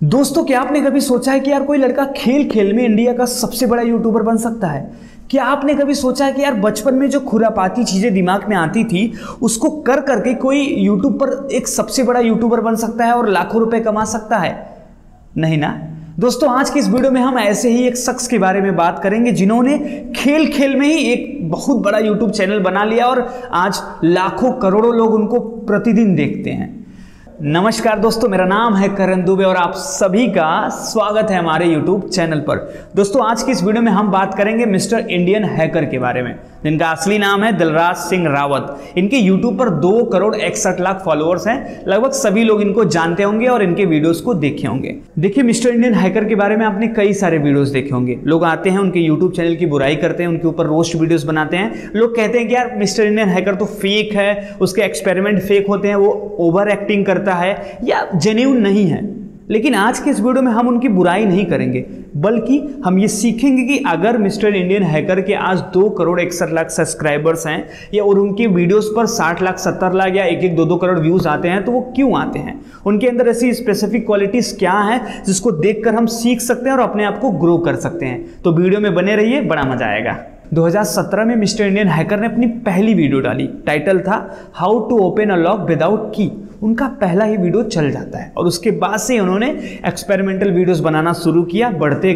दोस्तों, क्या आपने कभी सोचा है कि यार कोई लड़का खेल खेल में इंडिया का सबसे बड़ा यूट्यूबर बन सकता है? क्या आपने कभी सोचा है कि यार बचपन में जो खुरापाती चीज़ें दिमाग में आती थी उसको कर करके कोई यूट्यूब पर एक सबसे बड़ा यूट्यूबर बन सकता है और लाखों रुपए कमा सकता है? नहीं ना दोस्तों, आज की इस वीडियो में हम ऐसे ही एक शख्स के बारे में बात करेंगे जिन्होंने खेल खेल में ही एक बहुत बड़ा यूट्यूब चैनल बना लिया और आज लाखों करोड़ों लोग उनको प्रतिदिन देखते हैं। नमस्कार दोस्तों, मेरा नाम है करण दुबे और आप सभी का स्वागत है हमारे YouTube चैनल पर। दोस्तों, आज की इस वीडियो में हम बात करेंगे मिस्टर इंडियन हैकर के बारे में, जिनका असली नाम है दिलराज सिंह रावत। इनके YouTube पर 2 करोड़ 61 लाख फॉलोअर्स हैं। लगभग सभी लोग इनको जानते होंगे और इनके वीडियोस को देखे होंगे। देखिए, मिस्टर इंडियन हैकर के बारे में आपने कई सारे वीडियोस देखे होंगे। लोग आते हैं, उनके YouTube चैनल की बुराई करते हैं, उनके ऊपर रोस्ट वीडियोस बनाते हैं। लोग कहते हैं कि यार मिस्टर इंडियन हैकर तो फेक है, उसके एक्सपेरिमेंट फेक होते हैं, वो ओवर एक्टिंग करता है या जेन्युइन नहीं है। लेकिन आज के इस वीडियो में हम उनकी बुराई नहीं करेंगे, बल्कि हम ये सीखेंगे कि अगर मिस्टर इंडियन हैकर के आज 2 करोड़ 61 लाख सब्सक्राइबर्स हैं या और उनके वीडियोस पर 60 लाख 70 लाख या 1-1 2-2 करोड़ व्यूज आते हैं, तो वो क्यों आते हैं? उनके अंदर ऐसी स्पेसिफिक क्वालिटीज क्या हैं जिसको देखकर हम सीख सकते हैं और अपने आप को ग्रो कर सकते हैं। तो वीडियो में बने रहिए, बड़ा मजा आएगा। 2017 में मिस्टर इंडियन हैकर ने अपनी पहली वीडियो डाली। टाइटल था how to open a lock without key. उनका पहला ही वीडियो चल जाता है और उसके बाद से उन्होंने एक्सपेरिमेंटल वीडियोस बनाना शुरू किया। बढ़ते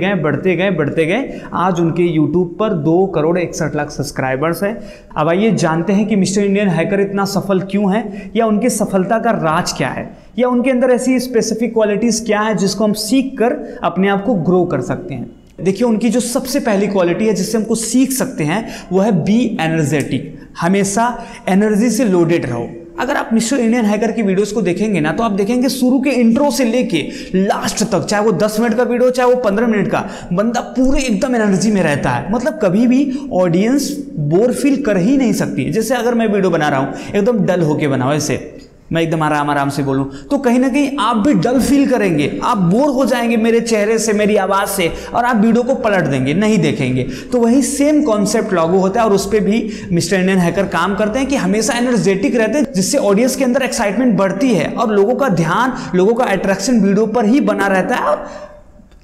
गए। आज उनके यूट्यूब पर 2 करोड़ 61 लाख सब्सक्राइबर्स हैं। अब आइए जानते हैं कि मिस्टर इंडियन हैकर इतना सफल क्यों है, या उनकी सफलता का राज क्या है, या उनके अंदर ऐसी स्पेसिफिक क्वालिटीज क्या है जिसको हम सीख कर अपने आप को ग्रो कर सकते हैं। देखिए, उनकी जो सबसे पहली क्वालिटी है जिससे हमको सीख सकते हैं वो है बी एनर्जेटिक। हमेशा एनर्जी से लोडेड रहो। अगर आप मिस्टर इंडियन हैकर की वीडियोस को देखेंगे ना, तो आप देखेंगे शुरू के इंट्रो से लेके लास्ट तक, चाहे वो 10 मिनट का वीडियो चाहे वो 15 मिनट का, बंदा पूरे एकदम एनर्जी में रहता है। मतलब कभी भी ऑडियंस बोर फील कर ही नहीं सकती। जैसे अगर मैं वीडियो बना रहा हूं, एकदम डल होके बनाओ, ऐसे मैं एकदम आराम से बोलूं, तो कहीं ना कहीं आप भी डल फील करेंगे, आप बोर हो जाएंगे मेरे चेहरे से, मेरी आवाज से, और आप वीडियो को पलट देंगे, नहीं देखेंगे। तो वही सेम कॉन्सेप्ट लागू होता है और उस पर भी मिस्टर इंडियन हैकर काम करते हैं कि हमेशा एनर्जेटिक रहते हैं, जिससे ऑडियंस के अंदर एक्साइटमेंट बढ़ती है और लोगों का ध्यान, लोगों का अट्रैक्शन वीडियो पर ही बना रहता है। और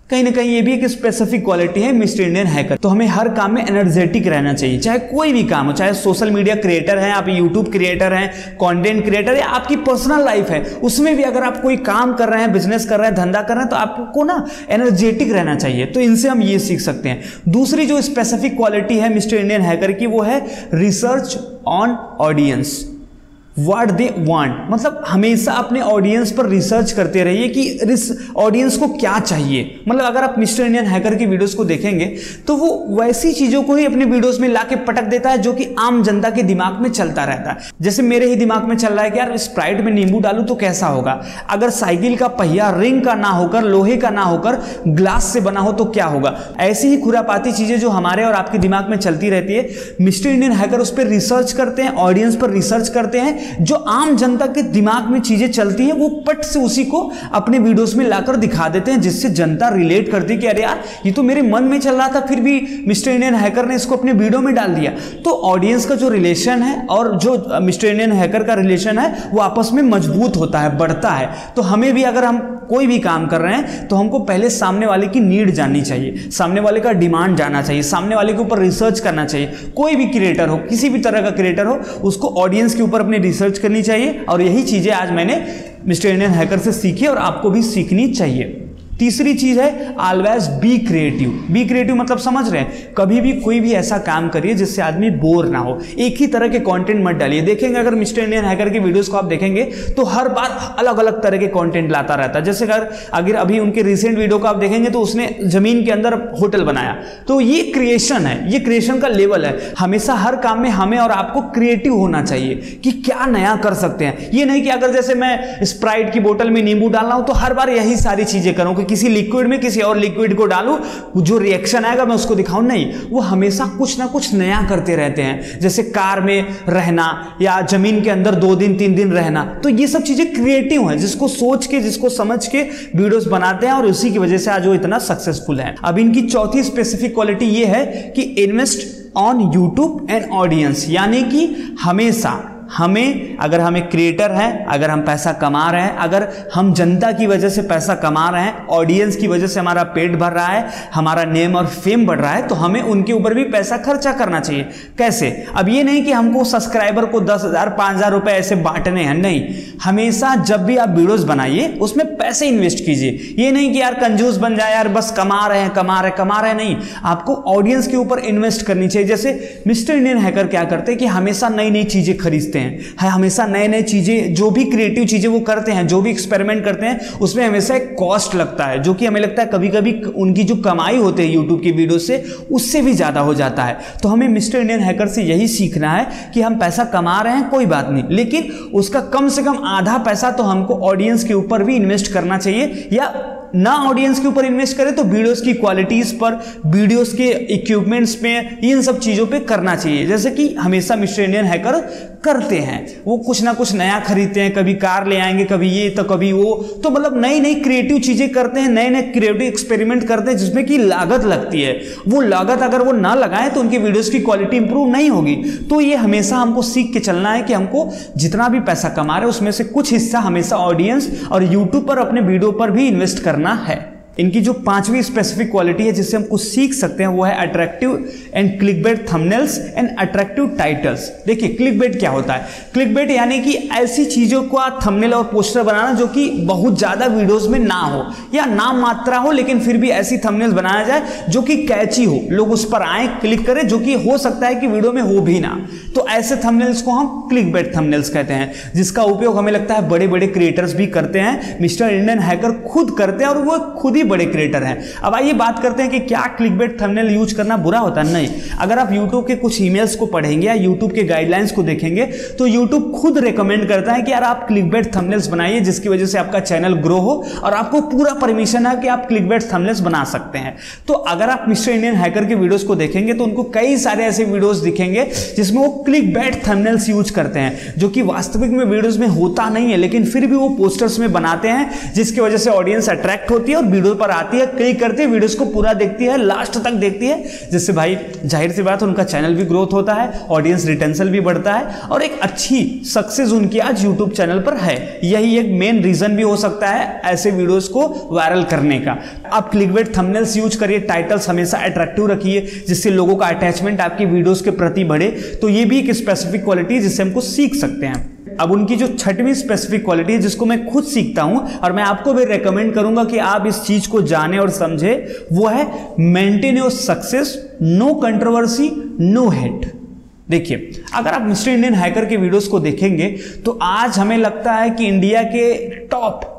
कहीं ना कहीं ये भी एक स्पेसिफिक क्वालिटी है मिस्टर इंडियन हैकर। तो हमें हर काम में एनर्जेटिक रहना चाहिए, चाहे कोई भी काम हो, चाहे सोशल मीडिया क्रिएटर हैं आप, यूट्यूब क्रिएटर हैं, कंटेंट क्रिएटर, या आपकी पर्सनल लाइफ है, उसमें भी अगर आप कोई काम कर रहे हैं, बिजनेस कर रहे हैं, धंधा कर रहे हैं, तो आपको ना एनर्जेटिक रहना चाहिए। तो इनसे हम ये सीख सकते हैं। दूसरी जो स्पेसिफिक क्वालिटी है मिस्टर इंडियन हैकर की, वो है research on audience, what they want. मतलब हमेशा अपने ऑडियंस पर रिसर्च करते रहिए कि ऑडियंस को क्या चाहिए। मतलब अगर आप मिस्टर इंडियन हैकर की वीडियोस को देखेंगे तो वो वैसी चीजों को ही अपने वीडियोस में लाके पटक देता है जो कि आम जनता के दिमाग में चलता रहता है। जैसे मेरे ही दिमाग में चल रहा है कि यार स्प्राइट में नींबू डालूं तो कैसा होगा, अगर साइकिल का पहिया रिंग का ना होकर, लोहे का ना होकर, ग्लास से बना हो तो क्या होगा। ऐसी ही खुरापाती चीजें जो हमारे और आपके दिमाग में चलती रहती है, मिस्टर इंडियन हैकर उस पर रिसर्च करते हैं, ऑडियंस पर रिसर्च करते हैं। जो आम जनता के दिमाग में चीजें चलती हैं वो पट से उसी को अपने वीडियोस में लाकर दिखा देते हैं, जिससे जनता रिलेट करती है कि अरे यार ये तो मेरे मन में चल रहा था, फिर भी मिस्टर इंडियन हैकर ने इसको अपने वीडियो में डाल दिया। तो ऑडियंस का जो रिलेशन है और जो मिस्टर इंडियन हैकर का रिलेशन है वो आपस में मजबूत होता है, बढ़ता है। तो हमें भी अगर हम कोई भी काम कर रहे हैं तो हमको पहले सामने वाले की नीड जाननी चाहिए, सामने वाले का डिमांड जानना चाहिए, सामने वाले के ऊपर रिसर्च करना चाहिए। कोई भी क्रिएटर हो, किसी भी तरह का क्रिएटर हो, उसको ऑडियंस के ऊपर अपनी रिसर्च करनी चाहिए। और यही चीजें आज मैंने मिस्टर इंडियन हैकर से सीखी और आपको भी सीखनी चाहिए। तीसरी चीज है always be creative. Be creative मतलब समझ रहे हैं, कभी भी कोई भी ऐसा काम करिए जिससे आदमी बोर ना हो। एक ही तरह के कंटेंट मत डालिए। देखेंगे अगर मिस्टर इंडियन हैकर की वीडियोस को आप देखेंगे तो हर बार अलग अलग तरह के कंटेंट लाता रहता है। जैसे अगर अभी उनके रिसेंट वीडियो को आप देखेंगे तो उसने जमीन के अंदर होटल बनाया, तो ये क्रिएशन है, ये क्रिएशन का लेवल है। हमेशा हर काम में हमें और आपको क्रिएटिव होना चाहिए कि क्या नया कर सकते हैं। ये नहीं कि अगर जैसे मैं स्प्राइट की बोतल में नींबू डाल रहा हूं तो हर बार यही सारी चीजें करूं, किसी लिक्विड में किसी और लिक्विड को डालूं, जो रिएक्शन आएगा मैं उसको दिखाऊं। नहीं, वो हमेशा कुछ ना कुछ नया करते रहते हैं। जैसे कार में रहना या जमीन के अंदर 2 दिन 3 दिन रहना, तो ये सब चीजें क्रिएटिव हैं, जिसको सोच के, जिसको समझ के वीडियोस बनाते हैं और उसी की वजह से आज वो इतना सक्सेसफुल है। अब इनकी चौथी स्पेसिफिक क्वालिटी ये है कि invest on YouTube and audience, यानी कि हमेशा अगर हम एक क्रिएटर हैं, अगर हम पैसा कमा रहे हैं, अगर हम जनता की वजह से पैसा कमा रहे हैं, ऑडियंस की वजह से हमारा पेट भर रहा है, हमारा नेम और फेम बढ़ रहा है, तो हमें उनके ऊपर भी पैसा खर्चा करना चाहिए। कैसे? अब ये नहीं कि हमको सब्सक्राइबर को 10,000 5,000 रुपए ऐसे बांटने हैं, नहीं। हमेशा जब भी आप वीडियोस बनाइए उसमें पैसे इन्वेस्ट कीजिए। ये नहीं कि यार कंजूस बन जाए, यार बस कमा रहे हैं, नहीं। आपको ऑडियंस के ऊपर इन्वेस्ट करनी चाहिए। जैसे मिस्टर इंडियन हैकर क्या करते हैं कि हमेशा नई नई चीजें खरीदते हैं, हमेशा नए नए चीजें, जो भी क्रिएटिव चीजें वो करते हैं, जो भी एक्सपेरिमेंट करते हैं, उसमें हमेशा एक कॉस्ट लगता है, जो कि हमें लगता है कभी कभी उनकी जो कमाई होती है यूट्यूब की वीडियो से, उससे भी ज्यादा हो जाता है। तो हमें मिस्टर इंडियन हैकर से यही सीखना है कि हम पैसा कमा रहे हैं, कोई बात नहीं, लेकिन उसका कम से कम आधा पैसा तो हमको ऑडियंस के ऊपर भी इन्वेस्ट करना चाहिए, या ना ऑडियंस के ऊपर इन्वेस्ट करें तो वीडियोस की क्वालिटीज पर, वीडियोस के इक्विपमेंट्स में, इन सब चीजों पे करना चाहिए। जैसे कि हमेशा मिस्टर इंडियन हैकर करते हैं, वो कुछ ना कुछ नया खरीदते हैं, कभी कार ले आएंगे, कभी ये तो कभी वो, तो मतलब नई नई क्रिएटिव चीजें करते हैं, नए नए क्रिएटिव एक्सपेरिमेंट करते हैं जिसमें कि लागत लगती है। वो लागत अगर वो ना लगाएं तो उनकी वीडियोस की क्वालिटी इंप्रूव नहीं होगी। तो ये हमेशा हमको सीख के चलना है कि हमको जितना भी पैसा कमा रहे हैं उसमें से कुछ हिस्सा हमेशा ऑडियंस और यूट्यूब पर, अपने वीडियो पर भी इन्वेस्ट करना है। इनकी जो 5वीं स्पेसिफिक क्वालिटी है जिससे हम कुछ सीख सकते हैं वो है attractive and clickbait thumbnails and attractive titles. देखिए क्लिकबेट क्या होता है? क्लिकबेट यानी कि ऐसी चीजों का थंबनेल और पोस्टर बनाना जो कि बहुत ज्यादा वीडियोस में ना हो या नाम मात्रा हो, लेकिन फिर भी ऐसी थंबनेल्स बनाया जाए जो कि कैची हो, लोग उस पर आए, क्लिक करें, जो कि हो सकता है कि वीडियो में हो भी ना। तो ऐसे थंबनेल्स को हम क्लिकबेट थंबनेल्स कहते हैं, जिसका उपयोग हमें लगता है बड़े बड़े क्रिएटर्स भी करते हैं। मिस्टर इंडियन हैकर खुद करते हैं और वो खुद ही बड़े क्रिएटर हैं। अब आइए बात करते हैं कि क्या क्लिकबेट थंबनेल यूज करना बुरा होता है? नहीं। अगर आप YouTube के कुछ ईमेल्स को पढ़ेंगे या YouTube के गाइडलाइंस को देखेंगे तो YouTube खुद रेकमेंड करता है कि यार आप क्लिकबेट थंबनेल्स बनाइए जिसकी वजह से आपका चैनल ग्रो हो, और आपको पूरा परमिशन है कि आप क्लिकबेट थंबनेल्स बना सकते हैं। तो अगर आप मिस्टर इंडियन हैकर के वीडियोस को देखेंगे तो उनको कई सारे ऐसे वीडियोस दिखेंगे जिसमें वो क्लिकबेट थंबनेल्स यूज करते हैं, जो कि वास्तविक में वीडियोस में होता नहीं है, लेकिन फिर भी वो पोस्टर्स में बनाते हैं जिसकी वजह से ऑडियंस अट्रैक्ट होती है और वीडियो पर आती है, क्लिक करती है, वीडियोस को पूरा देखती है, लास्ट तक देखती है, जिससे भाई जाहिर सी बात है उनका चैनल भी ग्रोथ होता है, ऑडियंस रिटेंशन भी बढ़ता है और एक अच्छी सक्सेस उनकी आज यूट्यूब चैनल पर है। यही एक मेन रीजन भी हो सकता है ऐसे वीडियोस को वायरल करने का। आप क्लिकबेट थंबनेल्स यूज करिए, टाइटल्स हमेशा अट्रैक्टिव रखिए जिससे लोगों का अटैचमेंट आपकी वीडियोस के प्रति बढ़े। तो ये भी एक स्पेसिफिक क्वालिटी है जिससे हमको सीख सकते हैं। अब उनकी जो 6वीं स्पेसिफिक क्वालिटी है जिसको मैं खुद सीखता हूं और मैं आपको भी रेकमेंड करूंगा कि आप इस चीज को जाने और समझे, वो है maintain your success, no controversy, no hate. देखिए अगर आप मिस्टर इंडियन हैकर के वीडियोस को देखेंगे तो आज हमें लगता है कि इंडिया के टॉप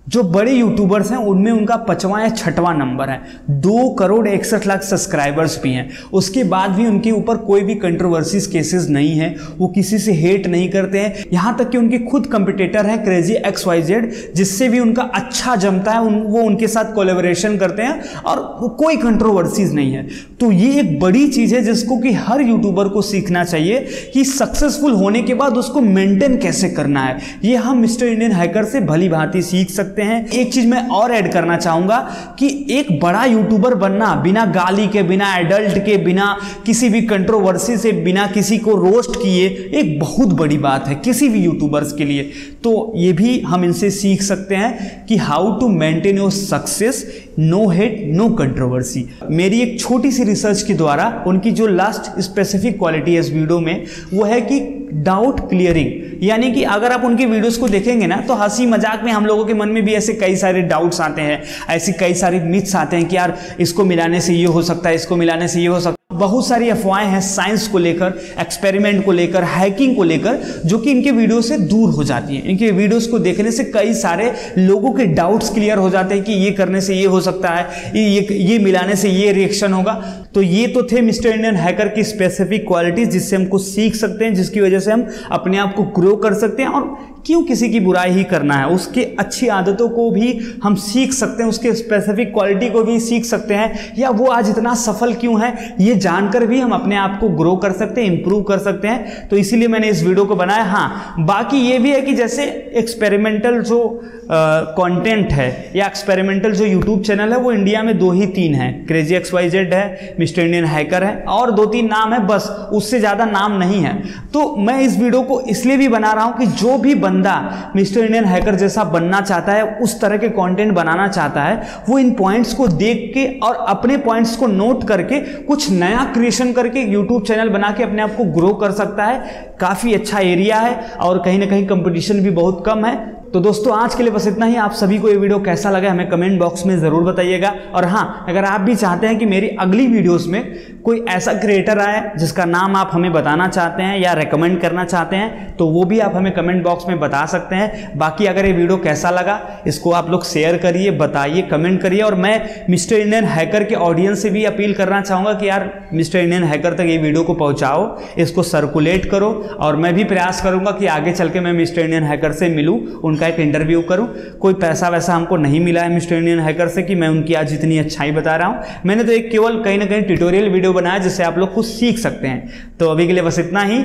जो बड़े यूट्यूबर्स हैं उनमें उनका 5वां या 6वां नंबर है। 2,61,00,000 सब्सक्राइबर्स भी हैं, उसके बाद भी उनके ऊपर कोई भी कंट्रोवर्सीज केसेस नहीं है, वो किसी से हेट नहीं करते हैं। यहाँ तक कि उनके खुद कंपिटिटर हैं क्रेजी XYZ, जिससे भी उनका अच्छा जमता है, वो उनके साथ कोलैबोरेशन करते हैं और कोई कंट्रोवर्सीज नहीं है। तो ये एक बड़ी चीज़ है जिसको कि हर यूट्यूबर को सीखना चाहिए कि सक्सेसफुल होने के बाद उसको मेंटेन कैसे करना है। ये हम मिस्टर इंडियन हैकर से भली भांति सीख सकते हैं। एक चीज मैं और ऐड करना चाहूंगा कि एक बड़ा यूट्यूबर बनना बिना गाली के, बिना एडल्ट के, बिना किसी भी कंट्रोवर्सी से, बिना किसी को रोस्ट किए एक बहुत बड़ी बात है किसी भी यूट्यूबर्स के लिए। तो ये भी हम इनसे सीख सकते हैं कि how to maintain your success, no hate, no controversy. मेरी एक छोटी सी रिसर्च के द्वारा उनकी जो लास्ट स्पेसिफिक क्वालिटी है इस वीडियो में वो है कि डाउट क्लियरिंग। यानी कि अगर आप उनकी वीडियोस को देखेंगे ना तो हंसी मजाक में हम लोगों के मन में भी ऐसे कई सारे डाउट्स आते हैं, ऐसी कई सारे मिथ्स आते हैं कि यार इसको मिलाने से ये हो सकता है, इसको मिलाने से ये हो सकता है। बहुत सारी अफवाहें हैं साइंस को लेकर, एक्सपेरिमेंट को लेकर, हैकिंग को लेकर, जो कि इनके वीडियो से दूर हो जाती हैं। इनके वीडियोस को देखने से कई सारे लोगों के डाउट्स क्लियर हो जाते हैं कि ये करने से ये हो सकता है, ये मिलाने से ये रिएक्शन होगा। तो ये तो थे मिस्टर इंडियन हैकर की स्पेसिफिक क्वालिटीज जिससे हमको सीख सकते हैं, जिसकी वजह से हम अपने आप को ग्रो कर सकते हैं और क्यों किसी की बुराई ही करना है, उसके अच्छी आदतों को भी हम सीख सकते हैं, उसके स्पेसिफिक क्वालिटी को भी सीख सकते हैं, या वो आज इतना सफल क्यों है, ये जानकर भी हम अपने आप को ग्रो कर सकते हैं, इंप्रूव कर सकते हैं। तो इसीलिए मैंने इस वीडियो को बनाया। हाँ, बाकी ये भी है कि जैसे एक्सपेरिमेंटल जो कंटेंट है या एक्सपेरिमेंटल जो यूट्यूब चैनल है वो इंडिया में 2 ही 3 है, क्रेजी XYZ है, मिस्टर इंडियन हैकर है, और 2-3 नाम है बस, उससे ज़्यादा नाम नहीं है। तो मैं इस वीडियो को इसलिए भी बना रहा हूँ कि जो भी बंदा मिस्टर इंडियन हैकर जैसा बनना चाहता है, उस तरह के कंटेंट बनाना चाहता है, वो इन पॉइंट्स को देख के और अपने पॉइंट्स को नोट करके कुछ नया क्रिएशन करके यूट्यूब चैनल बना के अपने आप को ग्रो कर सकता है। काफ़ी अच्छा एरिया है और कहीं ना कहीं कंपटीशन भी बहुत कम है। तो दोस्तों आज के लिए बस इतना ही। आप सभी को ये वीडियो कैसा लगा हमें कमेंट बॉक्स में ज़रूर बताइएगा। और हाँ, अगर आप भी चाहते हैं कि मेरी अगली वीडियोस में कोई ऐसा क्रिएटर आए जिसका नाम आप हमें बताना चाहते हैं या रेकमेंड करना चाहते हैं, तो वो भी आप हमें कमेंट बॉक्स में बता सकते हैं। बाकी अगर ये वीडियो कैसा लगा इसको आप लोग शेयर करिए, बताइए, कमेंट करिए। और मैं मिस्टर इंडियन हैकर के ऑडियंस से भी अपील करना चाहूँगा कि यार मिस्टर इंडियन हैकर तक ये वीडियो को पहुँचाओ, इसको सर्कुलेट करो, और मैं भी प्रयास करूँगा कि आगे चल के मैं मिस्टर इंडियन हैकर से मिलूँ, उनका एक इंटरव्यू करूं। कोई पैसा वैसा हमको नहीं मिला है मिस्टर इंडियन हैकर से कि मैं उनकी आज इतनी अच्छाई बता रहा हूं। मैंने तो एक केवल कहीं ना कहीं ट्यूटोरियल वीडियो बनाया जिससे आप लोग कुछ सीख सकते हैं। तो अभी के लिए बस इतना ही।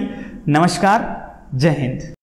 नमस्कार, जय हिंद।